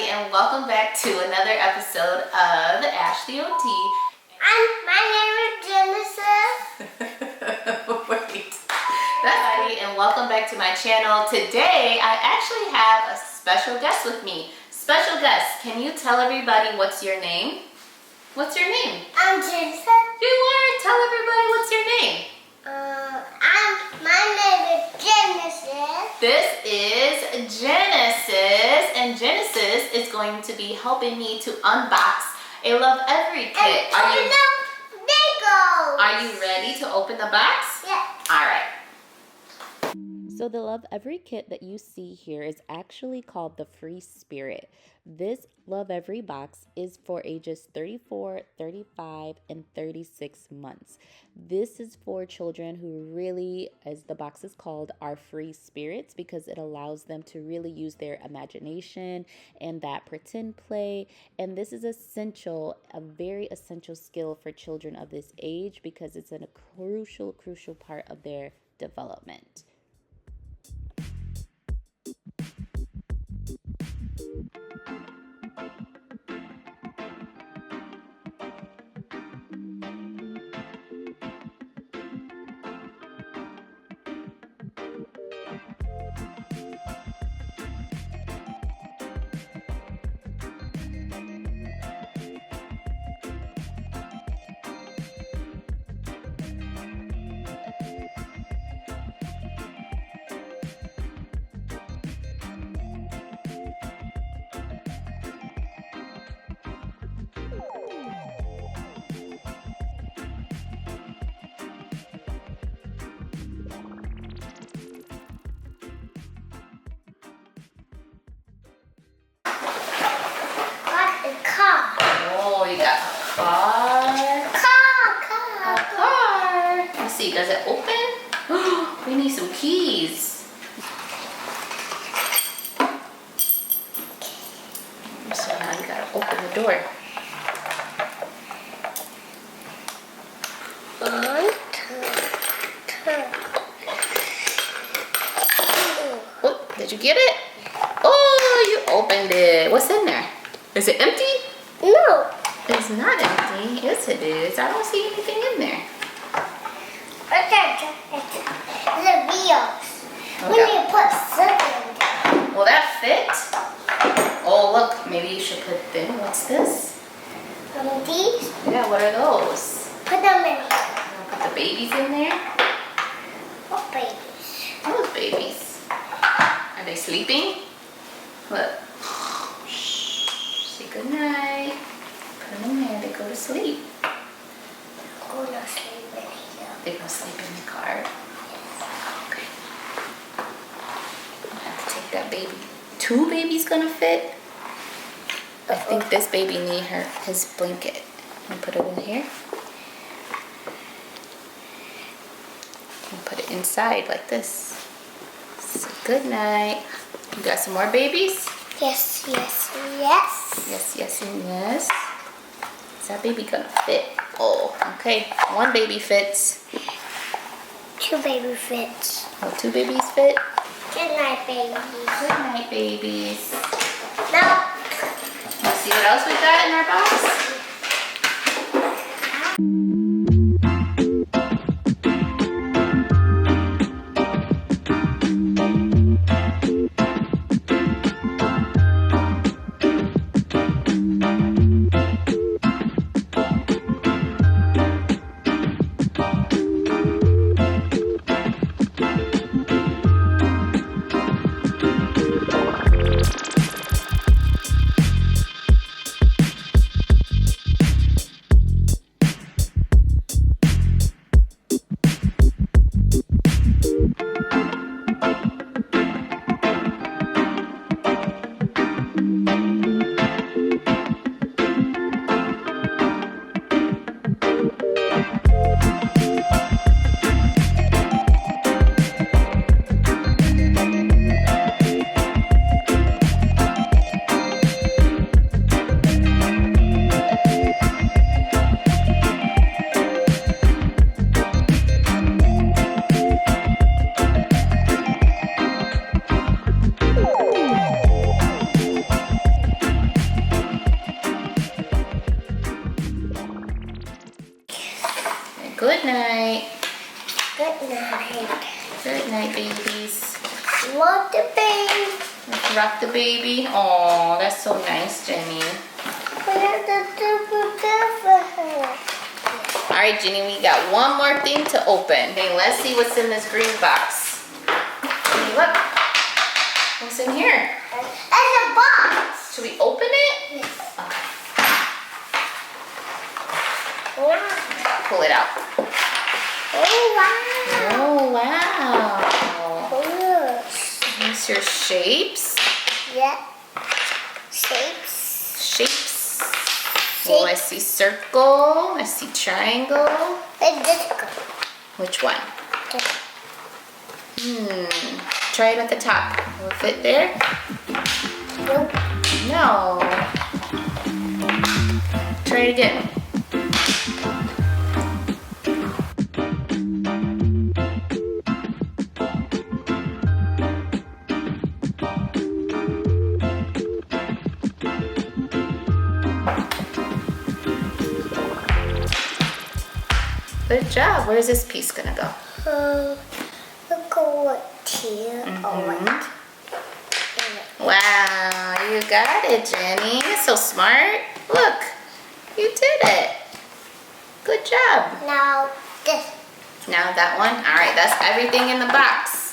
everybody, and welcome back to another episode of Ashley OT. My name is Genesis. Wait. And welcome back to my channel. Today, I actually have a special guest with me. Special guest, can you tell everybody what's your name? What's your name? I'm Genesis. You are. Tell everybody what's your name. My name is Genesis. This is Genesis, and Genesis is going to be helping me to unbox a Lovevery kit. Are you ready to open the box? Yeah. All right. So the Lovevery kit that you see here is actually called the Free Spirit. This Lovevery box is for ages 34, 35, and 36 months. This is for children who really, as the box is called, are free spirits, because it allows them to really use their imagination and that pretend play. And this is essential, a very essential skill for children of this age, because it's a crucial part of their development. Oh, you got a car. A car. Let's see, does it open? We need some keys. So now you gotta open the door. Oh, did you get it? Oh, you opened it. What's in there? Is it empty? No. It's not empty. Yes, it is. I don't see anything in there. The wheels. We need to put something down. Will that fit? Oh, look. Maybe you should put them. What's this? These? Yeah, what are those? Put them in. Put the babies in there. What babies? Those babies. Are they sleeping? Look. Say good night. Put them in there. They go to sleep. Go to sleep in here. They go sleep in the car. Okay. I have to take that baby. 2 babies gonna fit? I think this baby need his blanket. And put it in here. And put it inside like this. Say good night. You got some more babies? Yes. Yes, and yes. Is that baby gonna fit? Oh, okay. 1 baby fits. 2 baby fits. Oh, 2 babies fit? Good night, babies. Good night, babies. No. Let's see what else we got in our box. night. Good night. Good night, babies. Love the baby. Let's rock the baby. Oh, that's so nice, Jenny. We have to do good for her. All right, Jenny, we got one more thing to open. Okay, let's see what's in this green box. Jenny, look. What's in here? It's a box. Should we open it? Yes. Okay. Wow. Pull it out. Oh, wow. Oh, wow. Oh, These are shapes. yeah. Shapes. Shapes. Oh, I see circle. I see triangle. And this go. Which one? Try it at the top. Will it fit there? Nope. No. Try it again. Good job. Where's this piece gonna go? Look what here. Oh, Wow, you got it, Jenny. So smart. Look, you did it. Good job. now this. Now that one. All right, that's everything in the box.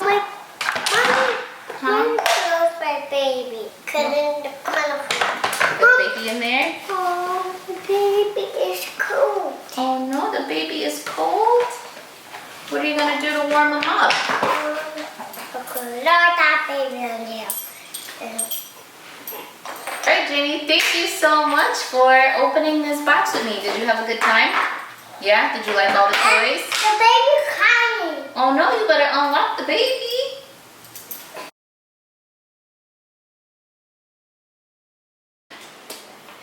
Mommy, close my baby. Cause in the colorful. The baby in there. Oh, the baby is cold. Oh no, the baby is cold. What are you gonna do to warm him up? Okay, load that baby on here. All right, Jenny, thank you so much for opening this box with me. Did you have a good time? Yeah? Did you like all the toys? The baby crying. Oh no, you better unlock the baby.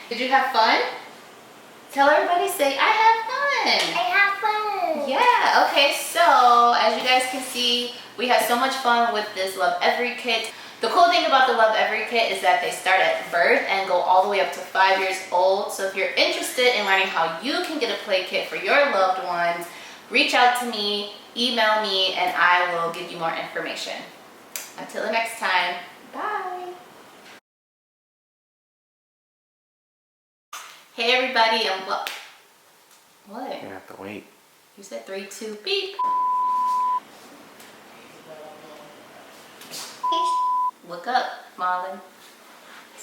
Did you have fun? Tell everybody, say, I had fun. I have fun. Yeah, okay, so as you guys can see, we had so much fun with this Lovevery kit. The cool thing about the Lovevery kit is that they start at birth and go all the way up to 5 years old. So if you're interested in learning how you can get a play kit for your loved ones, reach out to me, email me, and I will give you more information. Until the next time, bye. Hey everybody, and what? You have to wait. You said 3, 2, beep. Look up, Marlon.